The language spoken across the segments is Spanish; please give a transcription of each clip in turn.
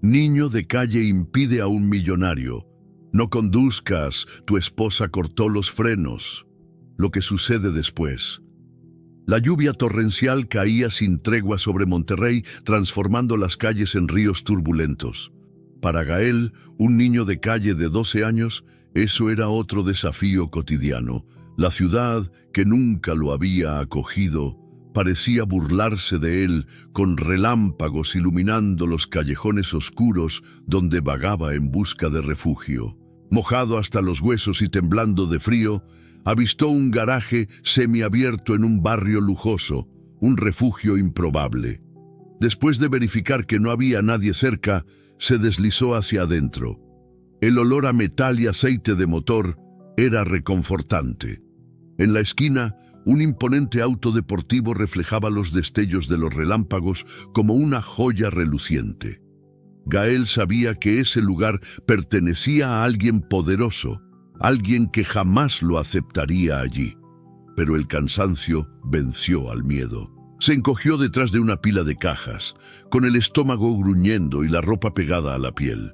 Niño de calle impide a un millonario. No conduzcas, tu esposa cortó los frenos. Lo que sucede después. La lluvia torrencial caía sin tregua sobre Monterrey, transformando las calles en ríos turbulentos. Para Gael, un niño de calle de 12 años, eso era otro desafío cotidiano. La ciudad, que nunca lo había acogido, parecía burlarse de él, con relámpagos iluminando los callejones oscuros donde vagaba en busca de refugio. Mojado hasta los huesos y temblando de frío, avistó un garaje semiabierto en un barrio lujoso, un refugio improbable. Después de verificar que no había nadie cerca, se deslizó hacia adentro. El olor a metal y aceite de motor era reconfortante. En la esquina, un imponente auto deportivo reflejaba los destellos de los relámpagos como una joya reluciente. Gael sabía que ese lugar pertenecía a alguien poderoso, alguien que jamás lo aceptaría allí. Pero el cansancio venció al miedo. Se encogió detrás de una pila de cajas, con el estómago gruñendo y la ropa pegada a la piel.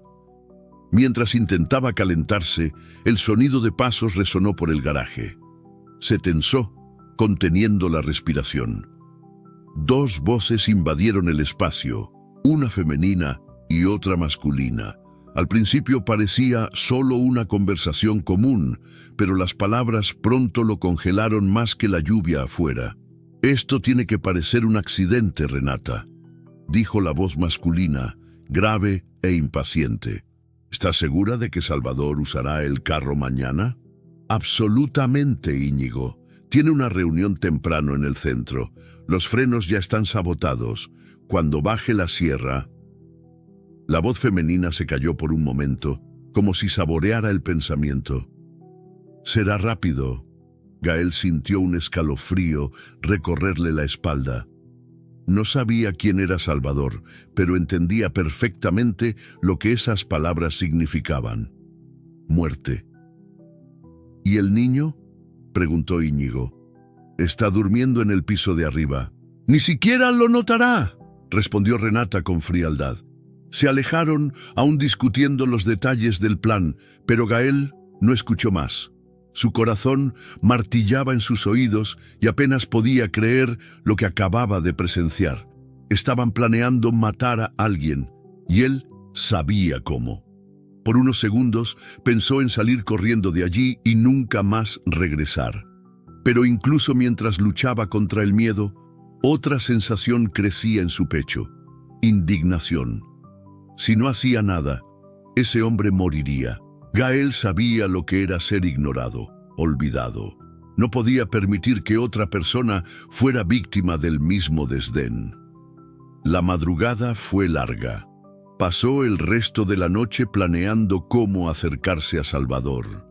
Mientras intentaba calentarse, el sonido de pasos resonó por el garaje. Se tensó, conteniendo la respiración. Dos voces invadieron el espacio, una femenina y otra masculina. Al principio parecía solo una conversación común, pero las palabras pronto lo congelaron más que la lluvia afuera. «Esto tiene que parecer un accidente, Renata», dijo la voz masculina, grave e impaciente. «¿Estás segura de que Salvador usará el carro mañana?» «Absolutamente, Íñigo. Tiene una reunión temprano en el centro. Los frenos ya están sabotados. Cuando baje la sierra...» La voz femenina se calló por un momento, como si saboreara el pensamiento. «Será rápido». Gael sintió un escalofrío recorrerle la espalda. No sabía quién era Salvador, pero entendía perfectamente lo que esas palabras significaban. Muerte. «¿Y el niño?», preguntó Íñigo. «Está durmiendo en el piso de arriba». «Ni siquiera lo notará», respondió Renata con frialdad. Se alejaron, aún discutiendo los detalles del plan, pero Gael no escuchó más. Su corazón martillaba en sus oídos y apenas podía creer lo que acababa de presenciar. Estaban planeando matar a alguien, y él sabía cómo. Por unos segundos pensó en salir corriendo de allí y nunca más regresar. Pero incluso mientras luchaba contra el miedo, otra sensación crecía en su pecho: indignación. Si no hacía nada, ese hombre moriría. Gael sabía lo que era ser ignorado, olvidado. No podía permitir que otra persona fuera víctima del mismo desdén. La madrugada fue larga. Pasó el resto de la noche planeando cómo acercarse a Salvador.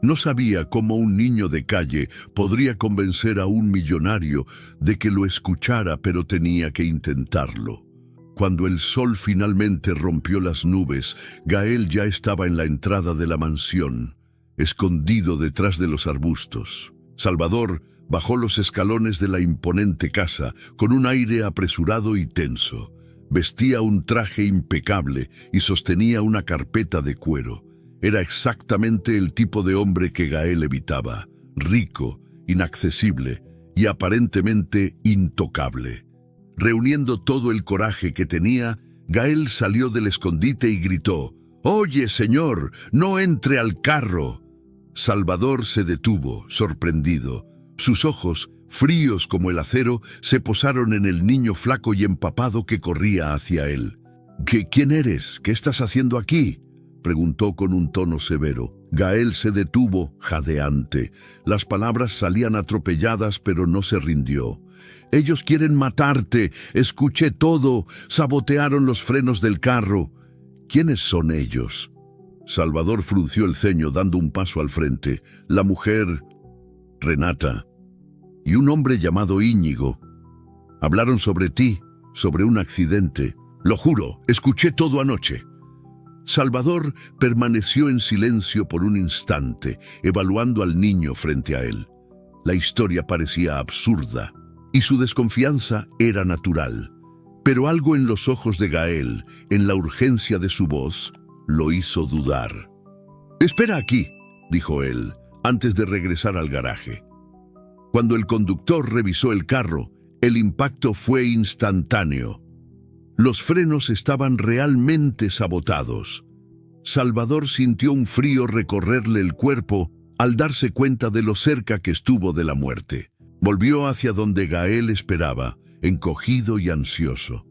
No sabía cómo un niño de calle podría convencer a un millonario de que lo escuchara, pero tenía que intentarlo. Cuando el sol finalmente rompió las nubes, Gael ya estaba en la entrada de la mansión, escondido detrás de los arbustos. Salvador bajó los escalones de la imponente casa con un aire apresurado y tenso. Vestía un traje impecable y sostenía una carpeta de cuero. Era exactamente el tipo de hombre que Gael evitaba: rico, inaccesible y aparentemente intocable. Reuniendo todo el coraje que tenía, Gael salió del escondite y gritó: «¡Oye, señor, no entre al carro!». Salvador se detuvo, sorprendido. Sus ojos, fríos como el acero, se posaron en el niño flaco y empapado que corría hacia él. «¿Quién eres? ¿Qué estás haciendo aquí?», preguntó con un tono severo. Gael se detuvo, jadeante. Las palabras salían atropelladas, pero no se rindió. «Ellos quieren matarte. Escuché todo. Sabotearon los frenos del carro». «¿Quiénes son ellos?». Salvador frunció el ceño dando un paso al frente. «La mujer, Renata, y un hombre llamado Íñigo. Hablaron sobre ti, sobre un accidente. Lo juro, escuché todo anoche». Salvador permaneció en silencio por un instante, evaluando al niño frente a él. La historia parecía absurda, y su desconfianza era natural. Pero algo en los ojos de Gael, en la urgencia de su voz, lo hizo dudar. «Espera aquí», dijo él, antes de regresar al garaje. Cuando el conductor revisó el carro, el impacto fue instantáneo. Los frenos estaban realmente sabotados. Salvador sintió un frío recorrerle el cuerpo al darse cuenta de lo cerca que estuvo de la muerte. Volvió hacia donde Gael esperaba, encogido y ansioso.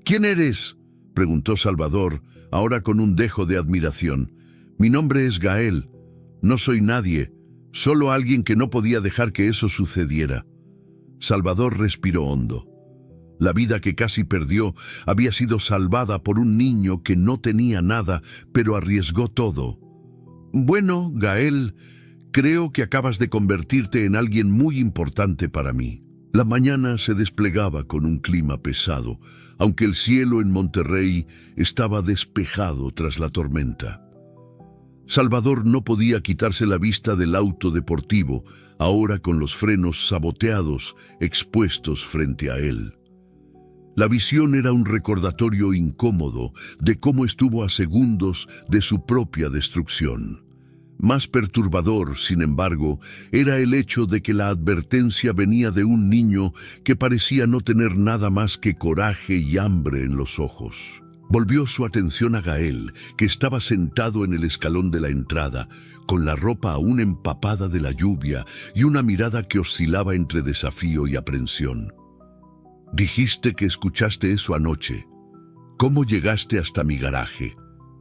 «¿Quién eres?», preguntó Salvador, ahora con un dejo de admiración. «Mi nombre es Gael. No soy nadie, solo alguien que no podía dejar que eso sucediera». Salvador respiró hondo. La vida que casi perdió había sido salvada por un niño que no tenía nada, pero arriesgó todo. «Bueno, Gael, creo que acabas de convertirte en alguien muy importante para mí». La mañana se desplegaba con un clima pesado, aunque el cielo en Monterrey estaba despejado tras la tormenta. Salvador no podía quitarse la vista del auto deportivo, ahora con los frenos saboteados, expuestos frente a él. La visión era un recordatorio incómodo de cómo estuvo a segundos de su propia destrucción. Más perturbador, sin embargo, era el hecho de que la advertencia venía de un niño que parecía no tener nada más que coraje y hambre en los ojos. Volvió su atención a Gael, que estaba sentado en el escalón de la entrada, con la ropa aún empapada de la lluvia y una mirada que oscilaba entre desafío y aprensión. «Dijiste que escuchaste eso anoche. ¿Cómo llegaste hasta mi garaje?»,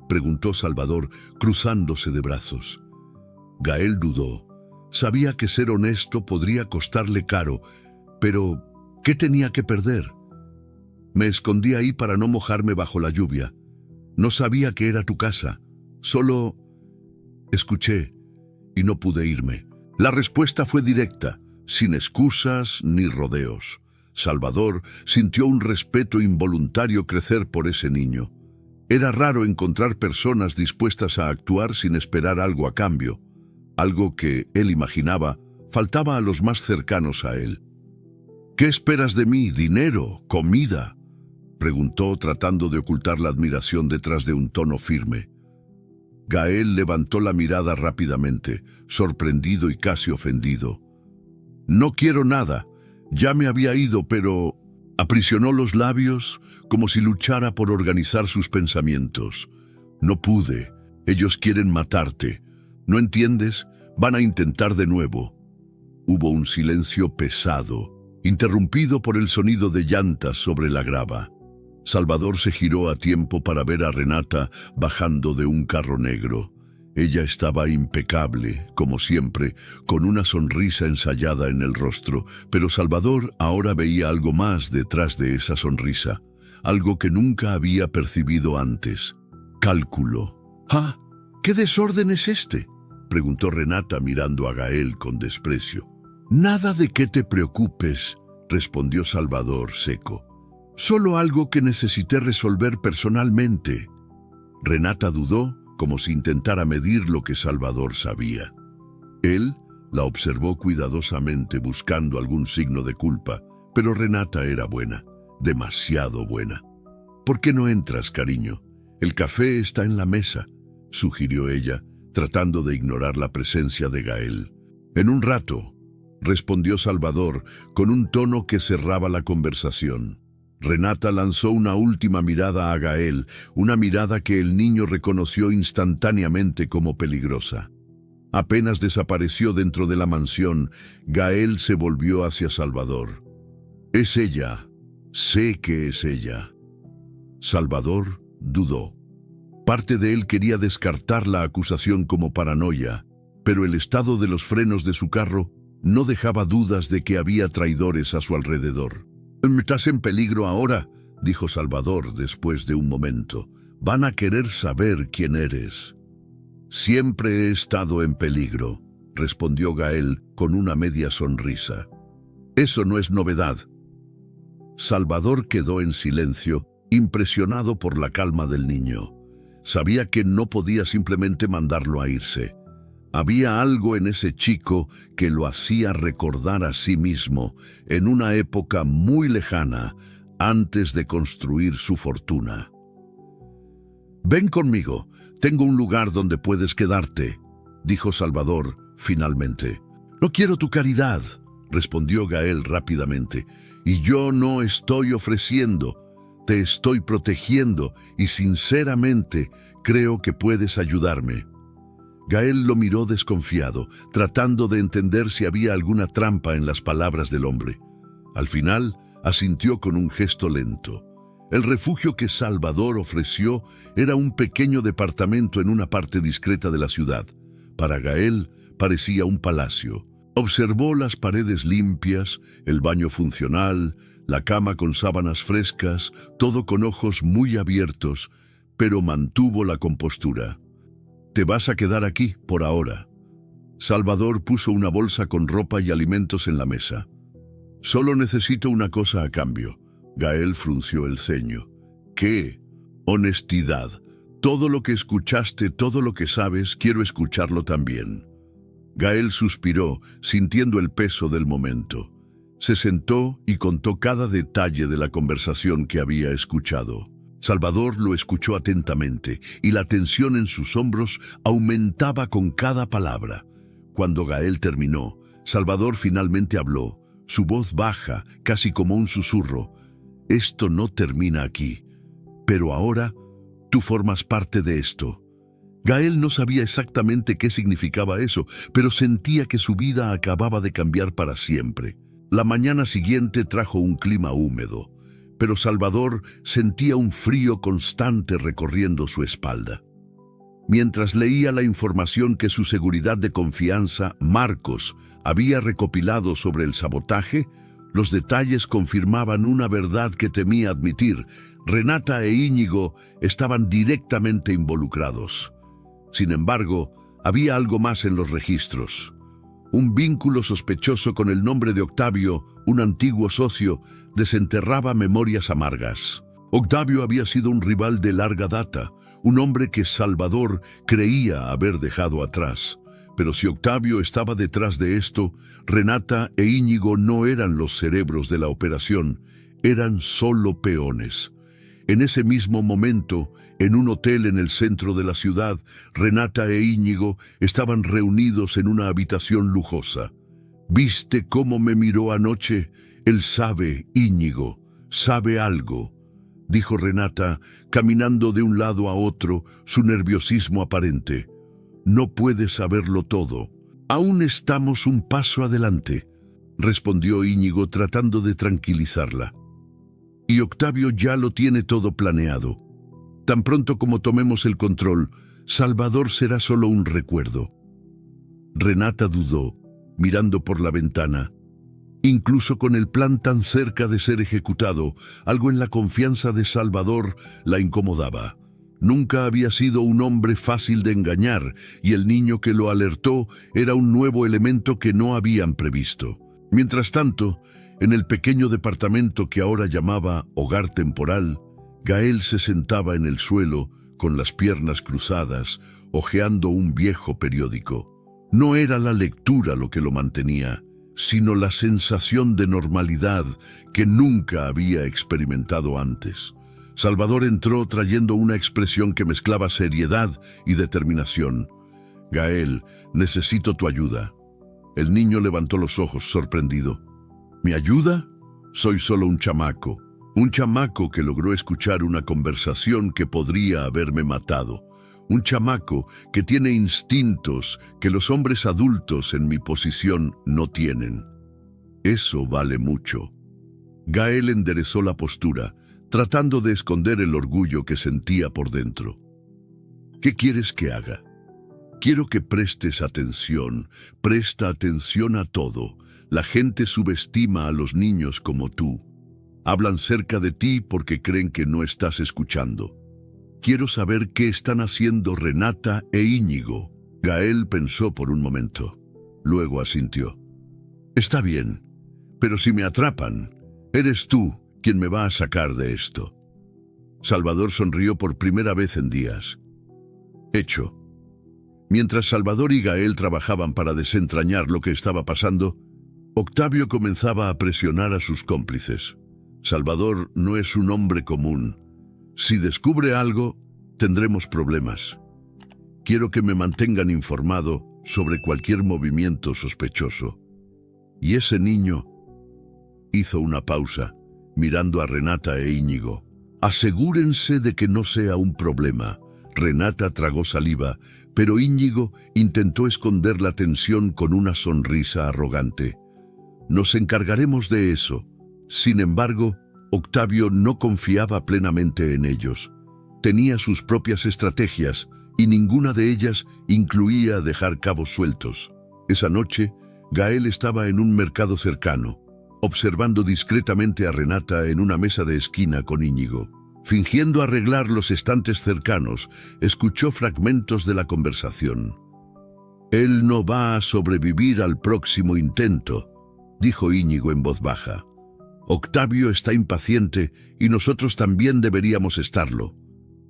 preguntó Salvador, cruzándose de brazos. Gael dudó. Sabía que ser honesto podría costarle caro, pero ¿qué tenía que perder? «Me escondí ahí para no mojarme bajo la lluvia. No sabía que era tu casa. Solo escuché y no pude irme». La respuesta fue directa, sin excusas ni rodeos. Salvador sintió un respeto involuntario crecer por ese niño. Era raro encontrar personas dispuestas a actuar sin esperar algo a cambio, algo que él imaginaba faltaba a los más cercanos a él. «¿Qué esperas de mí? ¿Dinero? ¿Comida?», preguntó, tratando de ocultar la admiración detrás de un tono firme. Gael levantó la mirada rápidamente, sorprendido y casi ofendido. «No quiero nada. Ya me había ido, pero...» Aprisionó los labios como si luchara por organizar sus pensamientos. «No pude. Ellos quieren matarte. ¿No entiendes? Van a intentar de nuevo». Hubo un silencio pesado, interrumpido por el sonido de llantas sobre la grava. Salvador se giró a tiempo para ver a Renata bajando de un carro negro. Ella estaba impecable, como siempre, con una sonrisa ensayada en el rostro, pero Salvador ahora veía algo más detrás de esa sonrisa, algo que nunca había percibido antes. Cálculo. «¡Ah! ¿Qué desorden es este?», preguntó Renata mirando a Gael con desprecio. «Nada de qué te preocupes», respondió Salvador seco. «Solo algo que necesité resolver personalmente». Renata dudó, como si intentara medir lo que Salvador sabía. Él la observó cuidadosamente buscando algún signo de culpa, pero Renata era buena, demasiado buena. «¿Por qué no entras, cariño? El café está en la mesa», sugirió ella, tratando de ignorar la presencia de Gael. «En un rato», respondió Salvador, con un tono que cerraba la conversación. Renata lanzó una última mirada a Gael, una mirada que el niño reconoció instantáneamente como peligrosa. Apenas desapareció dentro de la mansión, Gael se volvió hacia Salvador. «Es ella. Sé que es ella». Salvador dudó. Parte de él quería descartar la acusación como paranoia, pero el estado de los frenos de su carro no dejaba dudas de que había traidores a su alrededor. «Estás en peligro ahora», dijo Salvador después de un momento. «Van a querer saber quién eres». «Siempre he estado en peligro», respondió Gael con una media sonrisa. «Eso no es novedad». Salvador quedó en silencio, impresionado por la calma del niño. Sabía que no podía simplemente mandarlo a irse. Había algo en ese chico que lo hacía recordar a sí mismo, en una época muy lejana, antes de construir su fortuna. «Ven conmigo, tengo un lugar donde puedes quedarte», dijo Salvador finalmente. «No quiero tu caridad», respondió Gael rápidamente, «y yo no estoy ofreciendo, te estoy protegiendo y sinceramente creo que puedes ayudarme». Gael lo miró desconfiado, tratando de entender si había alguna trampa en las palabras del hombre. Al final, asintió con un gesto lento. El refugio que Salvador ofreció era un pequeño departamento en una parte discreta de la ciudad. Para Gael parecía un palacio. Observó las paredes limpias, el baño funcional, la cama con sábanas frescas, todo con ojos muy abiertos, pero mantuvo la compostura. «Te vas a quedar aquí, por ahora». Salvador puso una bolsa con ropa y alimentos en la mesa. «Solo necesito una cosa a cambio». Gael frunció el ceño. «¿Qué?» «Honestidad. Todo lo que escuchaste, todo lo que sabes, quiero escucharlo también». Gael suspiró, sintiendo el peso del momento. Se sentó y contó cada detalle de la conversación que había escuchado. Salvador lo escuchó atentamente y la tensión en sus hombros aumentaba con cada palabra. Cuando Gael terminó, Salvador finalmente habló, su voz baja, casi como un susurro. «Esto no termina aquí, pero ahora tú formas parte de esto». Gael no sabía exactamente qué significaba eso, pero sentía que su vida acababa de cambiar para siempre. La mañana siguiente trajo un clima húmedo, pero Salvador sentía un frío constante recorriendo su espalda. Mientras leía la información que su seguridad de confianza, Marcos, había recopilado sobre el sabotaje, los detalles confirmaban una verdad que temía admitir: Renata e Íñigo estaban directamente involucrados. Sin embargo, había algo más en los registros. Un vínculo sospechoso con el nombre de Octavio, un antiguo socio, desenterraba memorias amargas. Octavio había sido un rival de larga data, un hombre que Salvador creía haber dejado atrás. Pero si Octavio estaba detrás de esto, Renata e Íñigo no eran los cerebros de la operación, eran solo peones. En ese mismo momento, en un hotel en el centro de la ciudad, Renata e Íñigo estaban reunidos en una habitación lujosa. «¿Viste cómo me miró anoche? Él sabe, Íñigo, sabe algo», dijo Renata, caminando de un lado a otro, su nerviosismo aparente. «No puede saberlo todo. Aún estamos un paso adelante», respondió Íñigo tratando de tranquilizarla. «Y Octavio ya lo tiene todo planeado. Tan pronto como tomemos el control, Salvador será solo un recuerdo». Renata dudó, mirando por la ventana. Incluso con el plan tan cerca de ser ejecutado, algo en la confianza de Salvador la incomodaba. Nunca había sido un hombre fácil de engañar, y el niño que lo alertó era un nuevo elemento que no habían previsto. Mientras tanto, en el pequeño departamento que ahora llamaba hogar temporal, Gael se sentaba en el suelo, con las piernas cruzadas, hojeando un viejo periódico. No era la lectura lo que lo mantenía, sino la sensación de normalidad que nunca había experimentado antes. Salvador entró trayendo una expresión que mezclaba seriedad y determinación. «Gael, necesito tu ayuda». El niño levantó los ojos, sorprendido. «¿Mi ayuda? Soy solo un chamaco que logró escuchar una conversación que podría haberme matado. Un chamaco que tiene instintos que los hombres adultos en mi posición no tienen. Eso vale mucho». Gael enderezó la postura, tratando de esconder el orgullo que sentía por dentro. «¿Qué quieres que haga? Quiero que prestes atención. Presta atención a todo. La gente subestima a los niños como tú. Hablan cerca de ti porque creen que no estás escuchando. Quiero saber qué están haciendo Renata e Íñigo». Gael pensó por un momento. Luego asintió. «Está bien, pero si me atrapan, eres tú quien me va a sacar de esto». Salvador sonrió por primera vez en días. «Hecho». Mientras Salvador y Gael trabajaban para desentrañar lo que estaba pasando, Octavio comenzaba a presionar a sus cómplices. Salvador no es un hombre común. Si descubre algo, tendremos problemas. Quiero que me mantengan informado sobre cualquier movimiento sospechoso. Y ese niño hizo una pausa, mirando a Renata e Íñigo. Asegúrense de que no sea un problema. Renata tragó saliva, pero Íñigo intentó esconder la tensión con una sonrisa arrogante. Nos encargaremos de eso. Sin embargo, Octavio no confiaba plenamente en ellos. Tenía sus propias estrategias y ninguna de ellas incluía dejar cabos sueltos. Esa noche, Gael estaba en un mercado cercano, observando discretamente a Renata en una mesa de esquina con Íñigo. Fingiendo arreglar los estantes cercanos, escuchó fragmentos de la conversación. «Él no va a sobrevivir al próximo intento», dijo Íñigo en voz baja. «Octavio está impaciente y nosotros también deberíamos estarlo».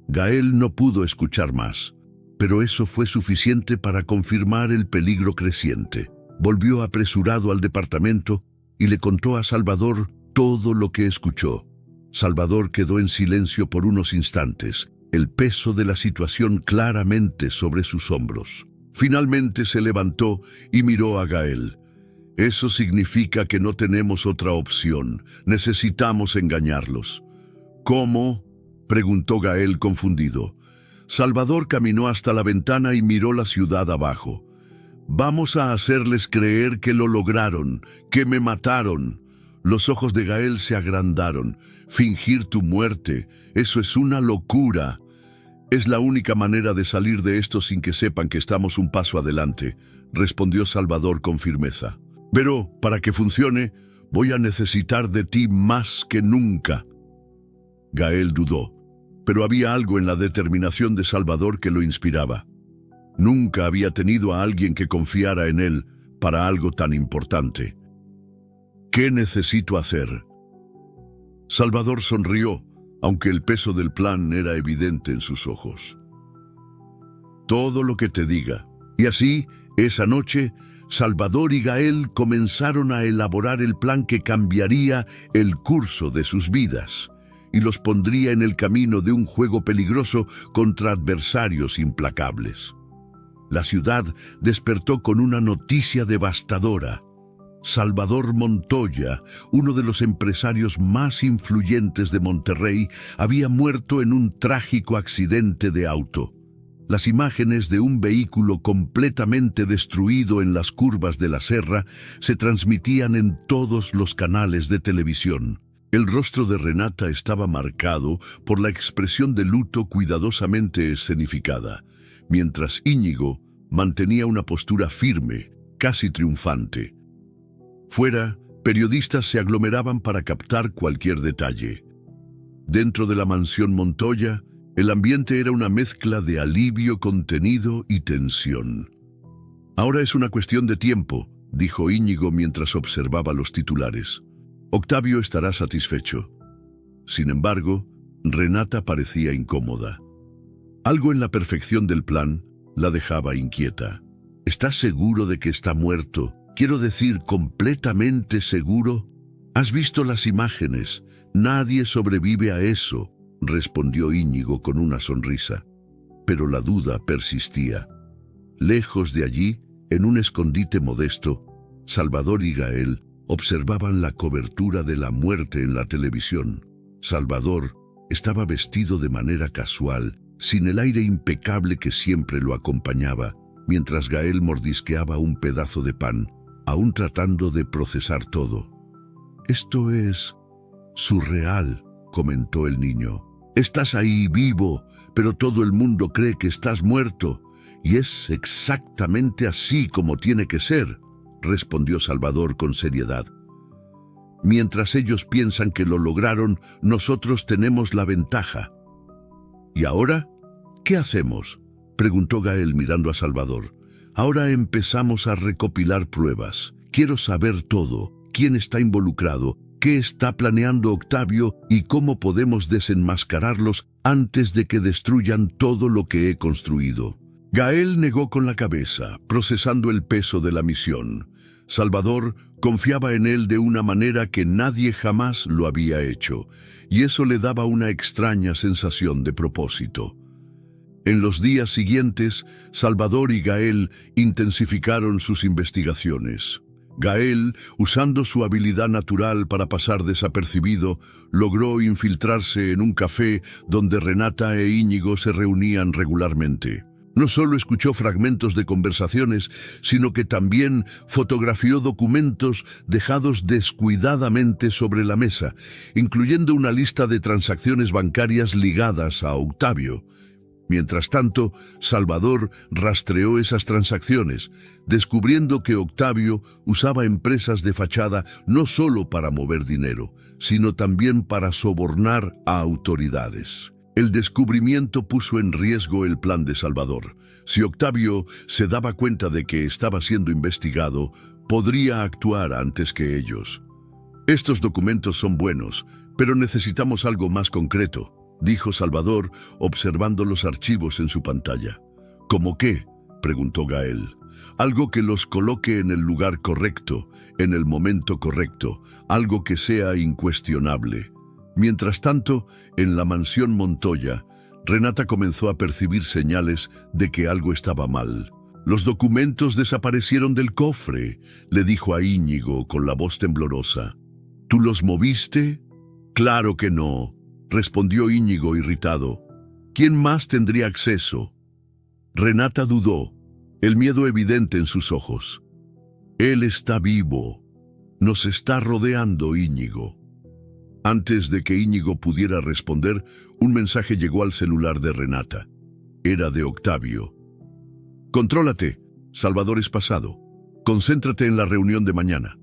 Gael no pudo escuchar más, pero eso fue suficiente para confirmar el peligro creciente. Volvió apresurado al departamento y le contó a Salvador todo lo que escuchó. Salvador quedó en silencio por unos instantes, el peso de la situación claramente sobre sus hombros. Finalmente se levantó y miró a Gael. «Eso significa que no tenemos otra opción. Necesitamos engañarlos». «¿Cómo?», preguntó Gael confundido. Salvador caminó hasta la ventana y miró la ciudad abajo. «Vamos a hacerles creer que lo lograron, que me mataron». Los ojos de Gael se agrandaron. «Fingir tu muerte, eso es una locura». «Es la única manera de salir de esto sin que sepan que estamos un paso adelante», respondió Salvador con firmeza. «Pero, para que funcione, voy a necesitar de ti más que nunca». Gael dudó, pero había algo en la determinación de Salvador que lo inspiraba. Nunca había tenido a alguien que confiara en él para algo tan importante. «¿Qué necesito hacer?». Salvador sonrió, aunque el peso del plan era evidente en sus ojos. «Todo lo que te diga». Y así, esa noche, Salvador y Gael comenzaron a elaborar el plan que cambiaría el curso de sus vidas y los pondría en el camino de un juego peligroso contra adversarios implacables. La ciudad despertó con una noticia devastadora. Salvador Montoya, uno de los empresarios más influyentes de Monterrey, había muerto en un trágico accidente de auto. Las imágenes de un vehículo completamente destruido en las curvas de la Serra se transmitían en todos los canales de televisión. El rostro de Renata estaba marcado por la expresión de luto cuidadosamente escenificada, mientras Íñigo mantenía una postura firme, casi triunfante. Fuera, periodistas se aglomeraban para captar cualquier detalle. Dentro de la mansión Montoya, el ambiente era una mezcla de alivio contenido y tensión. «Ahora es una cuestión de tiempo», dijo Íñigo mientras observaba los titulares. «Octavio estará satisfecho». Sin embargo, Renata parecía incómoda. Algo en la perfección del plan la dejaba inquieta. «¿Estás seguro de que está muerto? Quiero decir, ¿completamente seguro?» «¿Has visto las imágenes? Nadie sobrevive a eso», respondió Íñigo con una sonrisa. Pero la duda persistía. Lejos de allí, en un escondite modesto, Salvador y Gael observaban la cobertura de la muerte en la televisión. Salvador estaba vestido de manera casual, sin el aire impecable que siempre lo acompañaba, mientras Gael mordisqueaba un pedazo de pan, aún tratando de procesar todo. «Esto es surreal», comentó el niño. «Estás ahí vivo, pero todo el mundo cree que estás muerto, y es exactamente así como tiene que ser», respondió Salvador con seriedad. «Mientras ellos piensan que lo lograron, nosotros tenemos la ventaja». «¿Y ahora? ¿Qué hacemos?», preguntó Gael mirando a Salvador. «Ahora empezamos a recopilar pruebas. Quiero saber todo, quién está involucrado, qué está planeando Octavio y cómo podemos desenmascararlos antes de que destruyan todo lo que he construido». Gael negó con la cabeza, procesando el peso de la misión. Salvador confiaba en él de una manera que nadie jamás lo había hecho, y eso le daba una extraña sensación de propósito. En los días siguientes, Salvador y Gael intensificaron sus investigaciones. Gael, usando su habilidad natural para pasar desapercibido, logró infiltrarse en un café donde Renata e Íñigo se reunían regularmente. No solo escuchó fragmentos de conversaciones, sino que también fotografió documentos dejados descuidadamente sobre la mesa, incluyendo una lista de transacciones bancarias ligadas a Octavio. Mientras tanto, Salvador rastreó esas transacciones, descubriendo que Octavio usaba empresas de fachada no solo para mover dinero, sino también para sobornar a autoridades. El descubrimiento puso en riesgo el plan de Salvador. Si Octavio se daba cuenta de que estaba siendo investigado, podría actuar antes que ellos. Estos documentos son buenos, pero necesitamos algo más concreto, dijo Salvador, observando los archivos en su pantalla. ¿Cómo qué?, preguntó Gael. Algo que los coloque en el lugar correcto, en el momento correcto, algo que sea incuestionable. Mientras tanto, en la mansión Montoya, Renata comenzó a percibir señales de que algo estaba mal. «Los documentos desaparecieron del cofre», le dijo a Íñigo con la voz temblorosa. «¿Tú los moviste?» «Claro que no», respondió Íñigo irritado. «¿Quién más tendría acceso?» Renata dudó, el miedo evidente en sus ojos. «Él está vivo. Nos está rodeando, Íñigo». Antes de que Íñigo pudiera responder, un mensaje llegó al celular de Renata. Era de Octavio. «Contrólate, Salvador es pasado. Concéntrate en la reunión de mañana».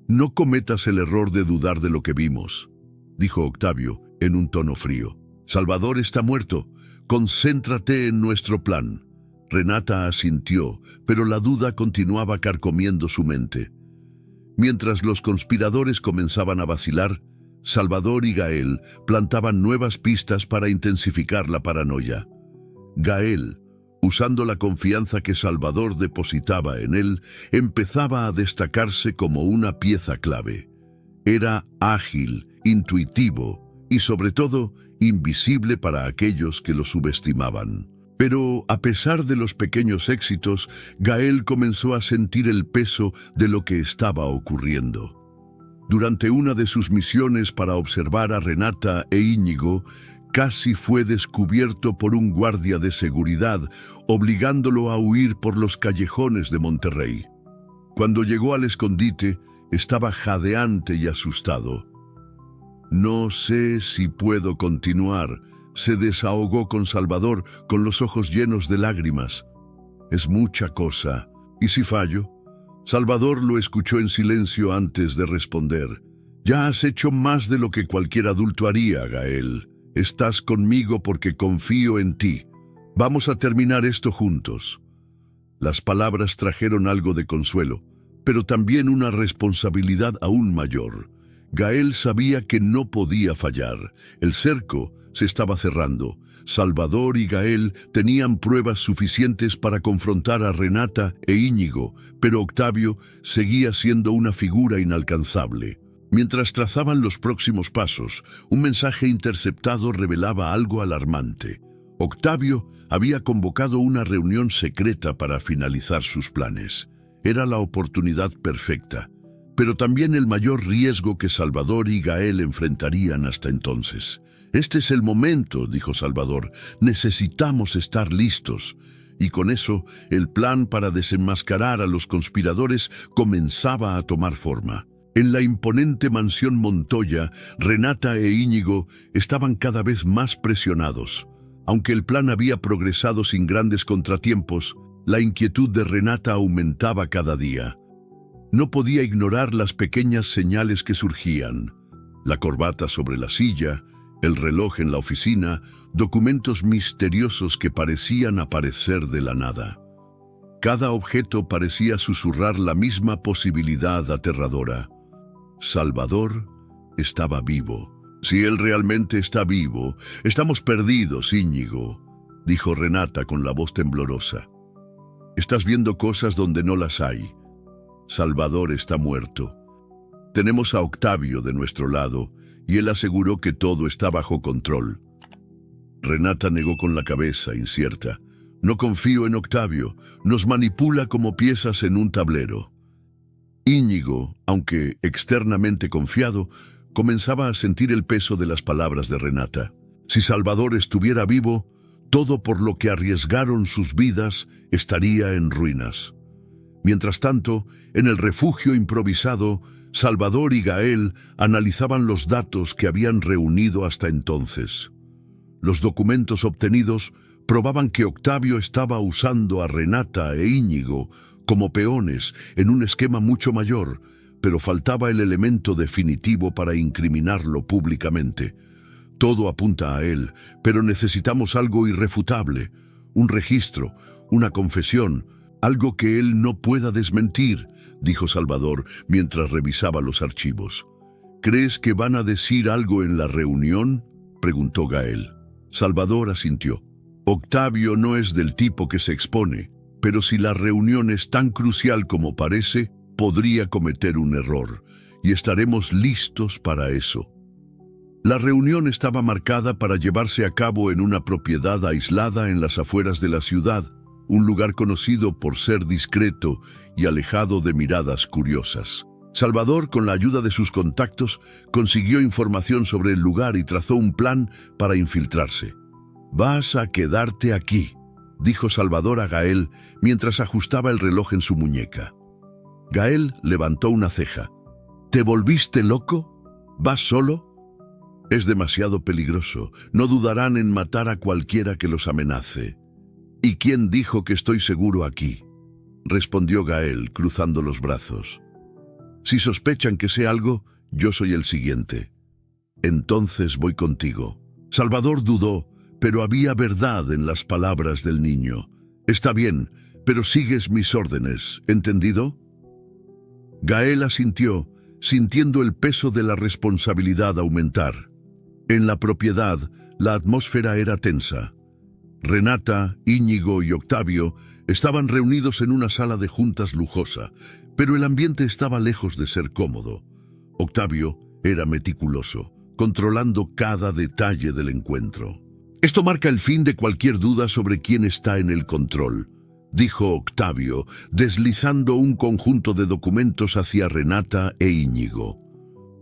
«No cometas el error de dudar de lo que vimos», dijo Octavio en un tono frío. «Salvador está muerto. Concéntrate en nuestro plan». Renata asintió, pero la duda continuaba carcomiendo su mente. Mientras los conspiradores comenzaban a vacilar, Salvador y Gael plantaban nuevas pistas para intensificar la paranoia. Gael, usando la confianza que Salvador depositaba en él, empezaba a destacarse como una pieza clave. Era ágil, intuitivo y, sobre todo, invisible para aquellos que lo subestimaban. Pero, a pesar de los pequeños éxitos, Gael comenzó a sentir el peso de lo que estaba ocurriendo. Durante una de sus misiones para observar a Renata e Íñigo, casi fue descubierto por un guardia de seguridad, obligándolo a huir por los callejones de Monterrey. Cuando llegó al escondite, estaba jadeante y asustado. «No sé si puedo continuar», se desahogó con Salvador, con los ojos llenos de lágrimas. «Es mucha cosa. ¿Y si fallo?» Salvador lo escuchó en silencio antes de responder. «Ya has hecho más de lo que cualquier adulto haría, Gael. Estás conmigo porque confío en ti. Vamos a terminar esto juntos». Las palabras trajeron algo de consuelo, pero también una responsabilidad aún mayor. Gael sabía que no podía fallar. El cerco se estaba cerrando. Salvador y Gael tenían pruebas suficientes para confrontar a Renata e Íñigo, pero Octavio seguía siendo una figura inalcanzable. Mientras trazaban los próximos pasos, un mensaje interceptado revelaba algo alarmante. Octavio había convocado una reunión secreta para finalizar sus planes. Era la oportunidad perfecta, pero también el mayor riesgo que Salvador y Gael enfrentarían hasta entonces. «Este es el momento», dijo Salvador. «Necesitamos estar listos». Y con eso, el plan para desenmascarar a los conspiradores comenzaba a tomar forma. En la imponente mansión Montoya, Renata e Íñigo estaban cada vez más presionados. Aunque el plan había progresado sin grandes contratiempos, la inquietud de Renata aumentaba cada día. No podía ignorar las pequeñas señales que surgían. La corbata sobre la silla, el reloj en la oficina, documentos misteriosos que parecían aparecer de la nada. Cada objeto parecía susurrar la misma posibilidad aterradora. Salvador estaba vivo. «Si él realmente está vivo, estamos perdidos, Íñigo», dijo Renata con la voz temblorosa. «Estás viendo cosas donde no las hay». Salvador está muerto. Tenemos a Octavio de nuestro lado y él aseguró que todo está bajo control. Renata negó con la cabeza, incierta. No confío en Octavio, nos manipula como piezas en un tablero. Íñigo, aunque externamente confiado, comenzaba a sentir el peso de las palabras de Renata. Si Salvador estuviera vivo, todo por lo que arriesgaron sus vidas estaría en ruinas. Mientras tanto, en el refugio improvisado, Salvador y Gael analizaban los datos que habían reunido hasta entonces. Los documentos obtenidos probaban que Octavio estaba usando a Renata e Íñigo como peones en un esquema mucho mayor, pero faltaba el elemento definitivo para incriminarlo públicamente. Todo apunta a él, pero necesitamos algo irrefutable, un registro, una confesión, algo que él no pueda desmentir, dijo Salvador mientras revisaba los archivos. ¿Crees que van a decir algo en la reunión?, preguntó Gael. Salvador asintió. Octavio no es del tipo que se expone, pero si la reunión es tan crucial como parece, podría cometer un error, y estaremos listos para eso. La reunión estaba marcada para llevarse a cabo en una propiedad aislada en las afueras de la ciudad, un lugar conocido por ser discreto y alejado de miradas curiosas. Salvador, con la ayuda de sus contactos, consiguió información sobre el lugar y trazó un plan para infiltrarse. «Vas a quedarte aquí», dijo Salvador a Gael mientras ajustaba el reloj en su muñeca. Gael levantó una ceja. «¿Te volviste loco? ¿Vas solo?» «Es demasiado peligroso. No dudarán en matar a cualquiera que los amenace». «¿Y quién dijo que estoy seguro aquí?», respondió Gael, cruzando los brazos. «Si sospechan que sé algo, yo soy el siguiente. Entonces voy contigo». Salvador dudó, pero había verdad en las palabras del niño. «Está bien, pero sigues mis órdenes, ¿entendido?» Gael asintió, sintiendo el peso de la responsabilidad aumentar. En la propiedad, la atmósfera era tensa. Renata, Íñigo y Octavio estaban reunidos en una sala de juntas lujosa, pero el ambiente estaba lejos de ser cómodo. Octavio era meticuloso, controlando cada detalle del encuentro. «Esto marca el fin de cualquier duda sobre quién está en el control», dijo Octavio, deslizando un conjunto de documentos hacia Renata e Íñigo.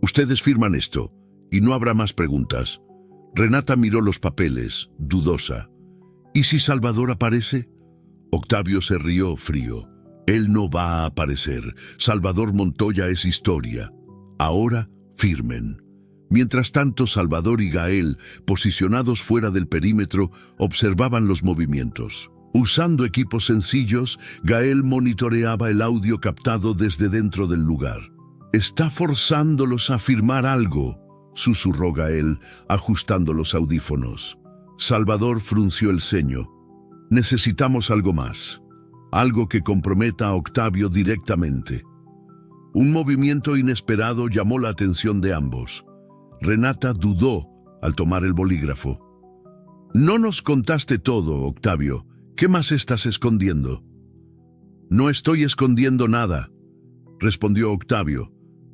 «Ustedes firman esto, y no habrá más preguntas». Renata miró los papeles, dudosa. «¿Y si Salvador aparece?» Octavio se rió frío. «Él no va a aparecer. Salvador Montoya es historia. Ahora firmen». Mientras tanto, Salvador y Gael, posicionados fuera del perímetro, observaban los movimientos. Usando equipos sencillos, Gael monitoreaba el audio captado desde dentro del lugar. «Está forzándolos a firmar algo», susurró Gael, ajustando los audífonos. Salvador frunció el ceño. «Necesitamos algo más. Algo que comprometa a Octavio directamente». Un movimiento inesperado llamó la atención de ambos. Renata dudó al tomar el bolígrafo. «No nos contaste todo, Octavio. ¿Qué más estás escondiendo?» «No estoy escondiendo nada», respondió Octavio,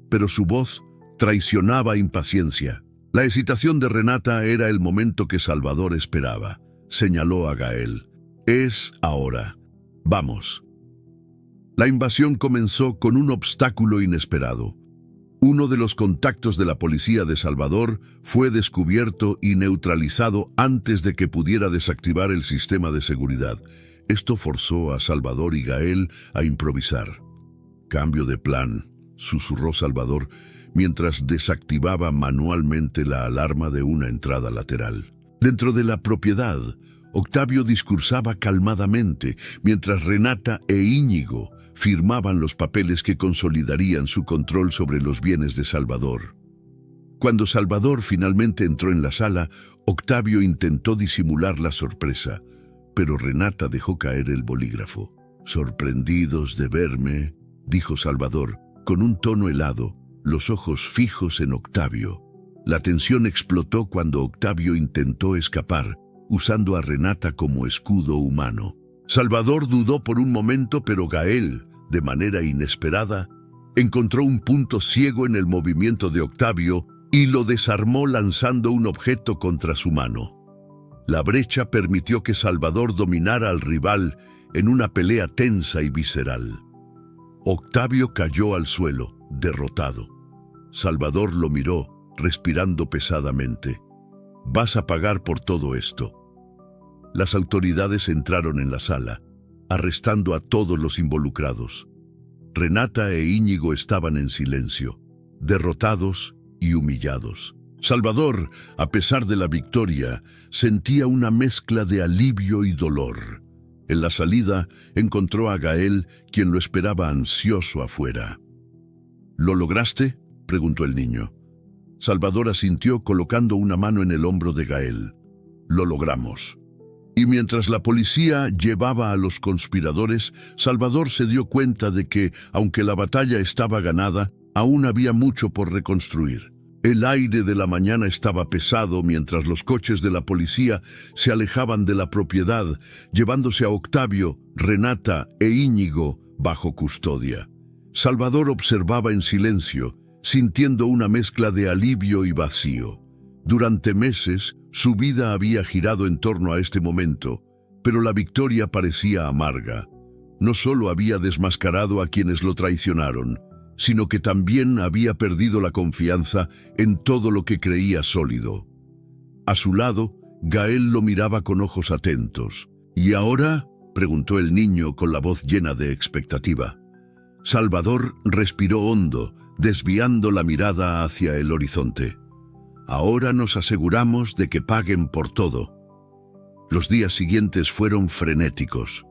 pero su voz traicionaba impaciencia. La hesitación de Renata era el momento que Salvador esperaba. Señaló a Gael. «Es ahora. Vamos». La invasión comenzó con un obstáculo inesperado. Uno de los contactos de la policía de Salvador fue descubierto y neutralizado antes de que pudiera desactivar el sistema de seguridad. Esto forzó a Salvador y Gael a improvisar. «Cambio de plan», susurró Salvador mientras desactivaba manualmente la alarma de una entrada lateral. Dentro de la propiedad, Octavio discursaba calmadamente mientras Renata e Íñigo firmaban los papeles que consolidarían su control sobre los bienes de Salvador. Cuando Salvador finalmente entró en la sala, Octavio intentó disimular la sorpresa, pero Renata dejó caer el bolígrafo. «Sorprendidos de verme», dijo Salvador, con un tono helado, los ojos fijos en Octavio. La tensión explotó cuando Octavio intentó escapar, usando a Renata como escudo humano. Salvador dudó por un momento, pero Gael, de manera inesperada, encontró un punto ciego en el movimiento de Octavio y lo desarmó lanzando un objeto contra su mano. La brecha permitió que Salvador dominara al rival en una pelea tensa y visceral. Octavio cayó al suelo, derrotado. Salvador lo miró, respirando pesadamente. «Vas a pagar por todo esto». Las autoridades entraron en la sala, arrestando a todos los involucrados. Renata e Íñigo estaban en silencio, derrotados y humillados. Salvador, a pesar de la victoria, sentía una mezcla de alivio y dolor. En la salida encontró a Gael, quien lo esperaba ansioso afuera. «¿Lo lograste?», preguntó el niño. Salvador asintió colocando una mano en el hombro de Gael. «Lo logramos». Y mientras la policía llevaba a los conspiradores, Salvador se dio cuenta de que, aunque la batalla estaba ganada, aún había mucho por reconstruir. El aire de la mañana estaba pesado mientras los coches de la policía se alejaban de la propiedad, llevándose a Octavio, Renata e Íñigo bajo custodia. Salvador observaba en silencio, sintiendo una mezcla de alivio y vacío. Durante meses, su vida había girado en torno a este momento, pero la victoria parecía amarga. No solo había desmascarado a quienes lo traicionaron, sino que también había perdido la confianza en todo lo que creía sólido. A su lado, Gael lo miraba con ojos atentos. «¿Y ahora?», preguntó el niño con la voz llena de expectativa. Salvador respiró hondo, desviando la mirada hacia el horizonte. «Ahora nos aseguramos de que paguen por todo». Los días siguientes fueron frenéticos.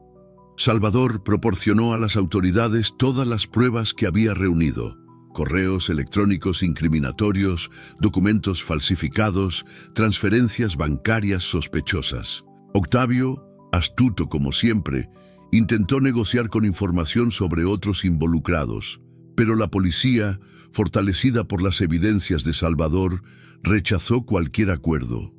Salvador proporcionó a las autoridades todas las pruebas que había reunido: correos electrónicos incriminatorios, documentos falsificados, transferencias bancarias sospechosas. Octavio, astuto como siempre, intentó negociar con información sobre otros involucrados, pero la policía, fortalecida por las evidencias de Salvador, rechazó cualquier acuerdo.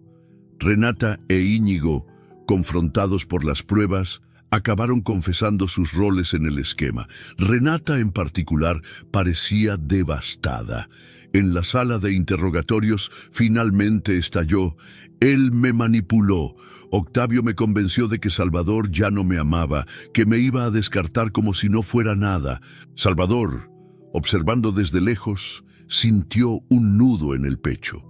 Renata e Íñigo, confrontados por las pruebas, acabaron confesando sus roles en el esquema. Renata, en particular, parecía devastada. En la sala de interrogatorios finalmente estalló: «Él me manipuló. Octavio me convenció de que Salvador ya no me amaba, que me iba a descartar como si no fuera nada». Salvador, observando desde lejos, sintió un nudo en el pecho.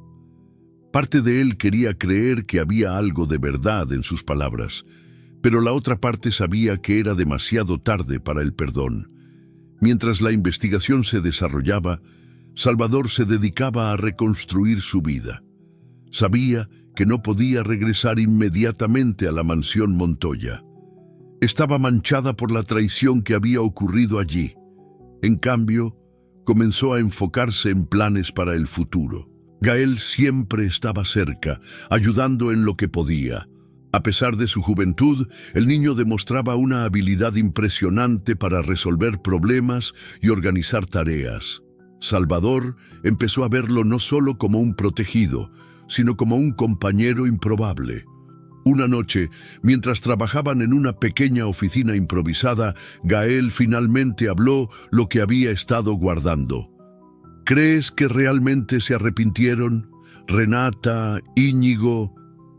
Parte de él quería creer que había algo de verdad en sus palabras, pero la otra parte sabía que era demasiado tarde para el perdón. Mientras la investigación se desarrollaba, Salvador se dedicaba a reconstruir su vida. Sabía que no podía regresar inmediatamente a la mansión Montoya. Estaba manchada por la traición que había ocurrido allí. En cambio, comenzó a enfocarse en planes para el futuro. Gael siempre estaba cerca, ayudando en lo que podía. A pesar de su juventud, el niño demostraba una habilidad impresionante para resolver problemas y organizar tareas. Salvador empezó a verlo no solo como un protegido, sino como un compañero improbable. Una noche, mientras trabajaban en una pequeña oficina improvisada, Gael finalmente habló lo que había estado guardando. «¿Crees que realmente se arrepintieron? Renata, Íñigo,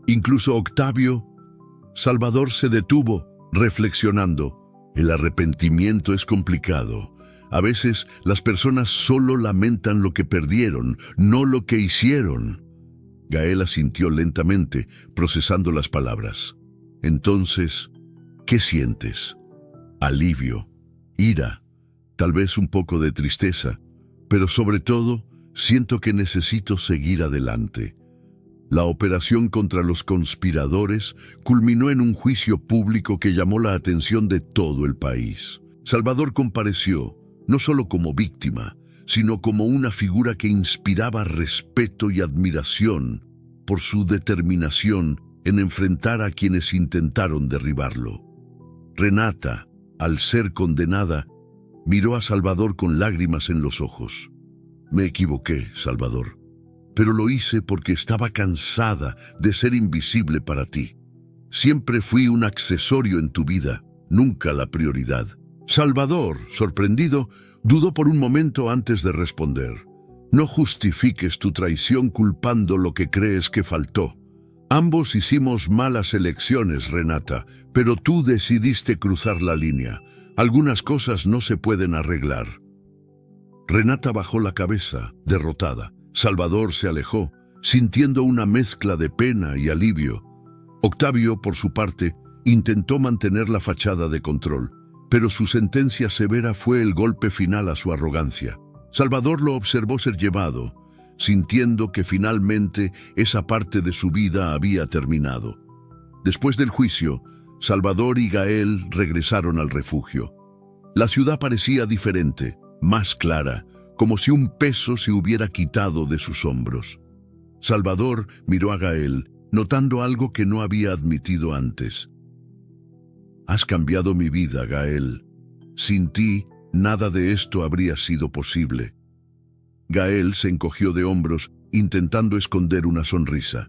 incluso Octavio». Salvador se detuvo, reflexionando. El arrepentimiento es complicado. A veces las personas solo lamentan lo que perdieron, no lo que hicieron. Gael asintió lentamente, procesando las palabras. «Entonces, ¿qué sientes?» «Alivio, ira, tal vez un poco de tristeza, pero sobre todo, siento que necesito seguir adelante». La operación contra los conspiradores culminó en un juicio público que llamó la atención de todo el país. Salvador compareció, no solo como víctima, sino como una figura que inspiraba respeto y admiración por su determinación en enfrentar a quienes intentaron derribarlo. Renata, al ser condenada, miró a Salvador con lágrimas en los ojos. «Me equivoqué, Salvador, pero lo hice porque estaba cansada de ser invisible para ti. Siempre fui un accesorio en tu vida, nunca la prioridad. Salvador, sorprendido, dudó por un momento antes de responder. No justifiques tu traición culpando lo que crees que faltó. Ambos hicimos malas elecciones, Renata, pero tú decidiste cruzar la línea. Algunas cosas no se pueden arreglar. Renata bajó la cabeza, derrotada. Salvador se alejó, sintiendo una mezcla de pena y alivio. Octavio, por su parte, intentó mantener la fachada de control, pero su sentencia severa fue el golpe final a su arrogancia. Salvador lo observó ser llevado, sintiendo que finalmente esa parte de su vida había terminado. Después del juicio, Salvador y Gael regresaron al refugio. La ciudad parecía diferente, más clara, como si un peso se hubiera quitado de sus hombros. Salvador miró a Gael, notando algo que no había admitido antes. Has cambiado mi vida, Gael. Sin ti, nada de esto habría sido posible. Gael se encogió de hombros, intentando esconder una sonrisa.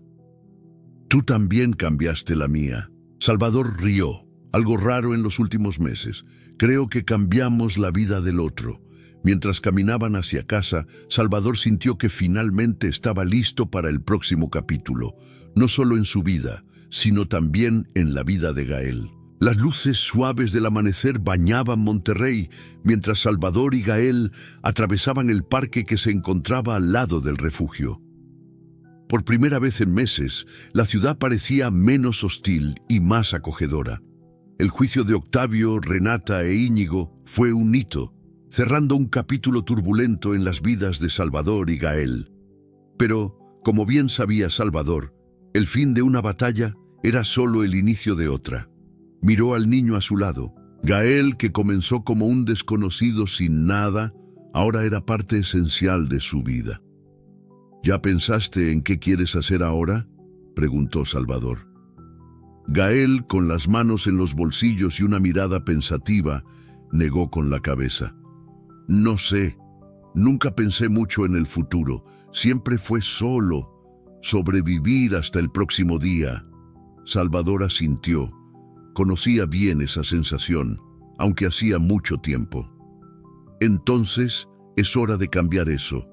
Tú también cambiaste la mía. Salvador rió, algo raro en los últimos meses. Creo que cambiamos la vida del otro. Mientras caminaban hacia casa, Salvador sintió que finalmente estaba listo para el próximo capítulo, no solo en su vida, sino también en la vida de Gael. Las luces suaves del amanecer bañaban Monterrey, mientras Salvador y Gael atravesaban el parque que se encontraba al lado del refugio. Por primera vez en meses, la ciudad parecía menos hostil y más acogedora. El juicio de Octavio, Renata e Íñigo fue un hito, cerrando un capítulo turbulento en las vidas de Salvador y Gael. Pero, como bien sabía Salvador, el fin de una batalla era solo el inicio de otra. Miró al niño a su lado. Gael, que comenzó como un desconocido sin nada, ahora era parte esencial de su vida. ¿Ya pensaste en qué quieres hacer ahora?, preguntó Salvador. Gael, con las manos en los bolsillos y una mirada pensativa, negó con la cabeza. No sé, nunca pensé mucho en el futuro, siempre fue solo, sobrevivir hasta el próximo día. Salvador asintió. Conocía bien esa sensación, aunque hacía mucho tiempo. Entonces, es hora de cambiar eso.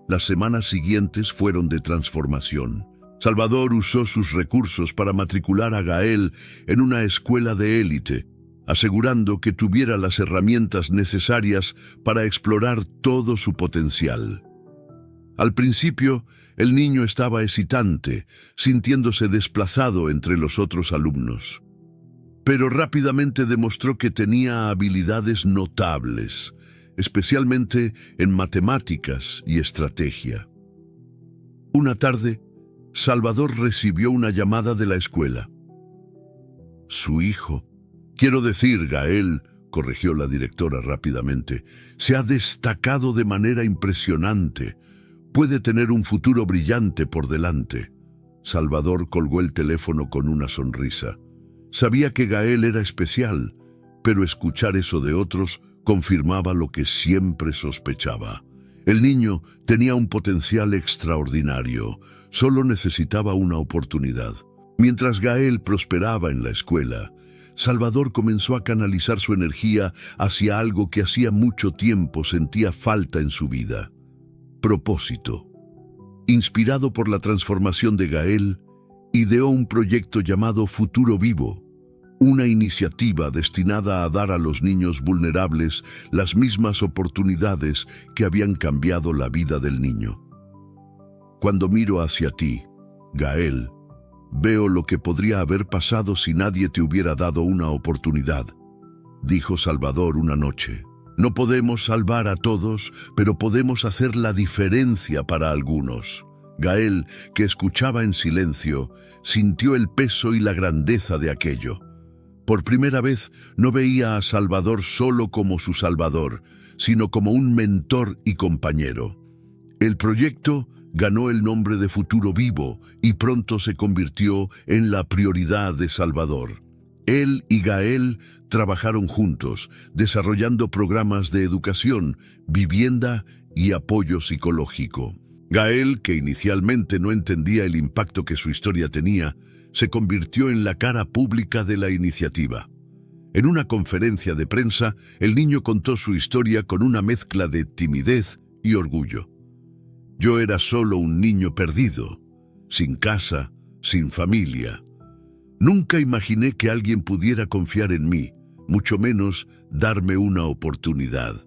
Las semanas siguientes fueron de transformación. Salvador usó sus recursos para matricular a Gael en una escuela de élite, asegurando que tuviera las herramientas necesarias para explorar todo su potencial. Al principio, el niño estaba hesitante, sintiéndose desplazado entre los otros alumnos. Pero rápidamente demostró que tenía habilidades notables, especialmente en matemáticas y estrategia. Una tarde, Salvador recibió una llamada de la escuela. Su hijo, quiero decir, Gael, corrigió la directora rápidamente, se ha destacado de manera impresionante. Puede tener un futuro brillante por delante. Salvador colgó el teléfono con una sonrisa. Sabía que Gael era especial, pero escuchar eso de otros confirmaba lo que siempre sospechaba. El niño tenía un potencial extraordinario, solo necesitaba una oportunidad. Mientras Gael prosperaba en la escuela, Salvador comenzó a canalizar su energía hacia algo que hacía mucho tiempo sentía falta en su vida: propósito. Inspirado por la transformación de Gael, ideó un proyecto llamado Futuro Vivo, una iniciativa destinada a dar a los niños vulnerables las mismas oportunidades que habían cambiado la vida del niño. Cuando miro hacia ti, Gael, veo lo que podría haber pasado si nadie te hubiera dado una oportunidad, dijo Salvador una noche. No podemos salvar a todos, pero podemos hacer la diferencia para algunos. Gael, que escuchaba en silencio, sintió el peso y la grandeza de aquello. Por primera vez no veía a Salvador solo como su salvador, sino como un mentor y compañero. El proyecto ganó el nombre de Futuro Vivo y pronto se convirtió en la prioridad de Salvador. Él y Gael trabajaron juntos, desarrollando programas de educación, vivienda y apoyo psicológico. Gael, que inicialmente no entendía el impacto que su historia tenía, se convirtió en la cara pública de la iniciativa. En una conferencia de prensa, el niño contó su historia con una mezcla de timidez y orgullo. Yo era solo un niño perdido, sin casa, sin familia. Nunca imaginé que alguien pudiera confiar en mí, mucho menos darme una oportunidad.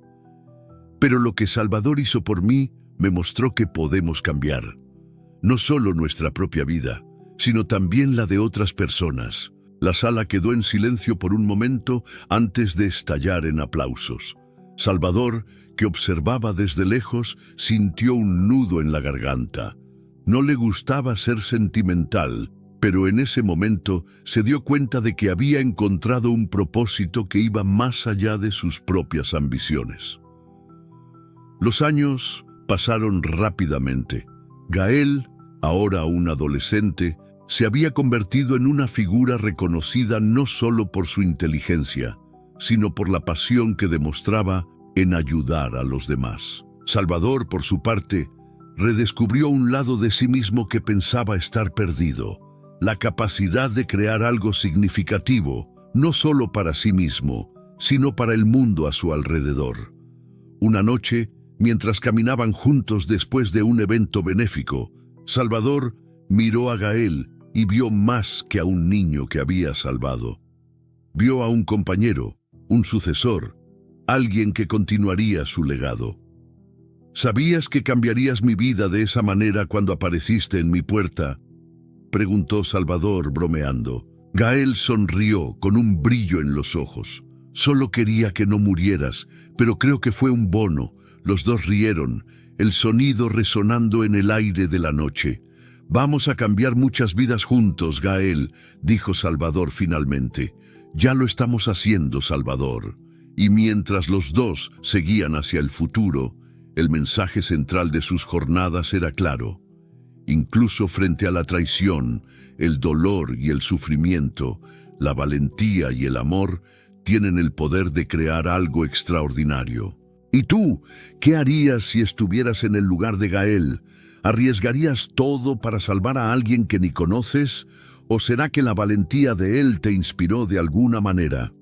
Pero lo que Salvador hizo por mí me mostró que podemos cambiar. No solo nuestra propia vida, sino también la de otras personas. La sala quedó en silencio por un momento antes de estallar en aplausos. Salvador, que observaba desde lejos, sintió un nudo en la garganta. No le gustaba ser sentimental, pero en ese momento se dio cuenta de que había encontrado un propósito que iba más allá de sus propias ambiciones. Los años pasaron rápidamente. Gael, ahora un adolescente, se había convertido en una figura reconocida no solo por su inteligencia, sino por la pasión que demostraba en ayudar a los demás. Salvador, por su parte, redescubrió un lado de sí mismo que pensaba estar perdido, la capacidad de crear algo significativo, no solo para sí mismo, sino para el mundo a su alrededor. Una noche, mientras caminaban juntos después de un evento benéfico, Salvador miró a Gael y vio más que a un niño que había salvado. Vio a un compañero, un sucesor, alguien que continuaría su legado. ¿Sabías que cambiarías mi vida de esa manera cuando apareciste en mi puerta?, preguntó Salvador bromeando. Gael sonrió con un brillo en los ojos. Solo quería que no murieras, pero creo que fue un bono. Los dos rieron, el sonido resonando en el aire de la noche. Vamos a cambiar muchas vidas juntos, Gael, dijo Salvador finalmente. Ya lo estamos haciendo, Salvador. Y mientras los dos seguían hacia el futuro, el mensaje central de sus jornadas era claro. Incluso frente a la traición, el dolor y el sufrimiento, la valentía y el amor tienen el poder de crear algo extraordinario. ¿Y tú, qué harías si estuvieras en el lugar de Gael? ¿Arriesgarías todo para salvar a alguien que ni conoces? ¿O será que la valentía de él te inspiró de alguna manera?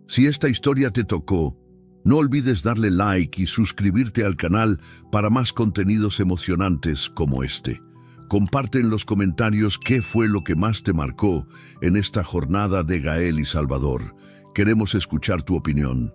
Si esta historia te tocó, no olvides darle like y suscribirte al canal para más contenidos emocionantes como este. Comparte en los comentarios qué fue lo que más te marcó en esta jornada de Gael y Salvador. Queremos escuchar tu opinión.